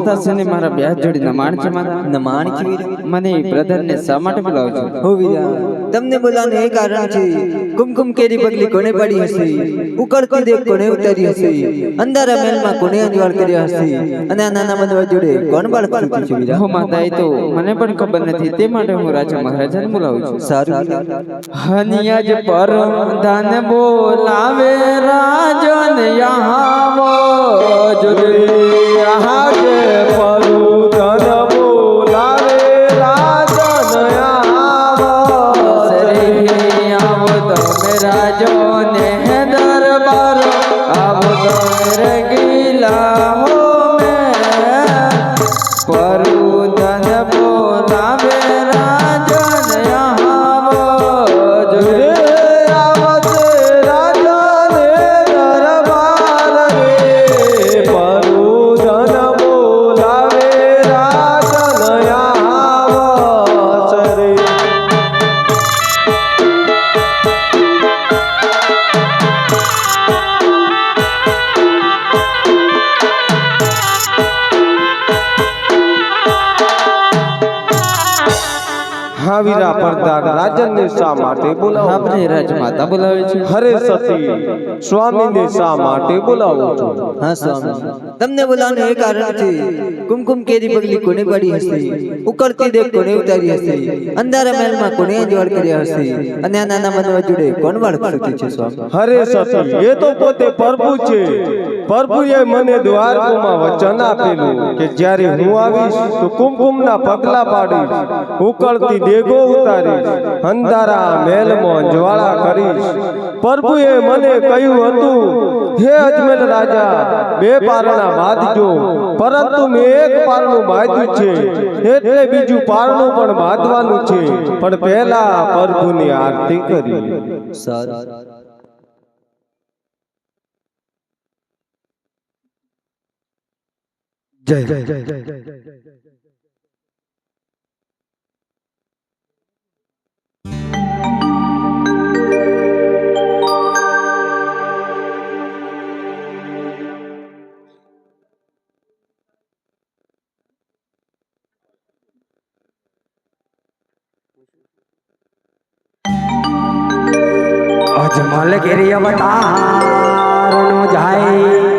માતા છે ને મારા બે જોડી નમાણ છે માતા નમાણ છે મને પ્રધાનને શા માટે બોલાવો છો? હો વીરા, તમને બોલાવવાનું એ કારણ છે કુમકુમ કેરી પગલી કોને પડી હશે, ઉકળતી દેખ કોને ઉતારી હશે, અંધારા મહેલમાં કોને અંજવાળ કર્યા હશે, અને આ નાના બંધવા જોડે કોણ બાળક સુતી છે વીરા? હો માતા, એ તો મને પણ ખબર નથી, તે માટે હું રાજા મહારાજાને બોલાવું છું. સારું. હનિયાજ પર ધન બોલાવે રાજન યહાવો જુરી આગે પરુ ધન બોલાવે રાજન યહાવો સરી આવો તમે રાજો ને દરબાર આવો તમે રગીલા હો મે પરુ ધન બોલાવે રાજન યહાવો જુરી વીરા પરદાર રાજનને શા માટે બોલાવો? આપણે રાજમાતા બોલાવે છે. હરે સતી સ્વામીને શા માટે બોલાવો છો? હા સ્વામી, તમને બોલાવવાનું એ કારણ છે કુમકુમ કેરી પગલી કોને પડી હશે, ઉકળતી દેખ કોને ઉતારી હશે, અંધારા મહેલમાં કોને અંજવાળ કર્યા હશે, અને આ નાના બંધવા જોડે કોણ બાળક સુતી છે સ્વામી? હરે સતી, એ તો પોતે પ્રભુ છે. પ્રભુએ મને દ્વારકામાં વચન આપેલું કે જ્યારે હું આવીશ તો કુમકુમના પગલા પાડીશ, ઉકળતી દેગો ઉતારીશ, અંધારા મહેલમાં જ્વાળા કરીશ. પ્રભુએ મને કહ્યું હતું, હે અજમેર રાજા, બે પારણા બાંધજો, પરંતુ મેં એક પારણું બાંધ્યું છે, એટલે બીજું પારણું પણ બાંધવાનું છે, પણ પહેલા પ્રભુની આરતી કરી. સારું. જય અજમલ ગિરી અવતારનો જાય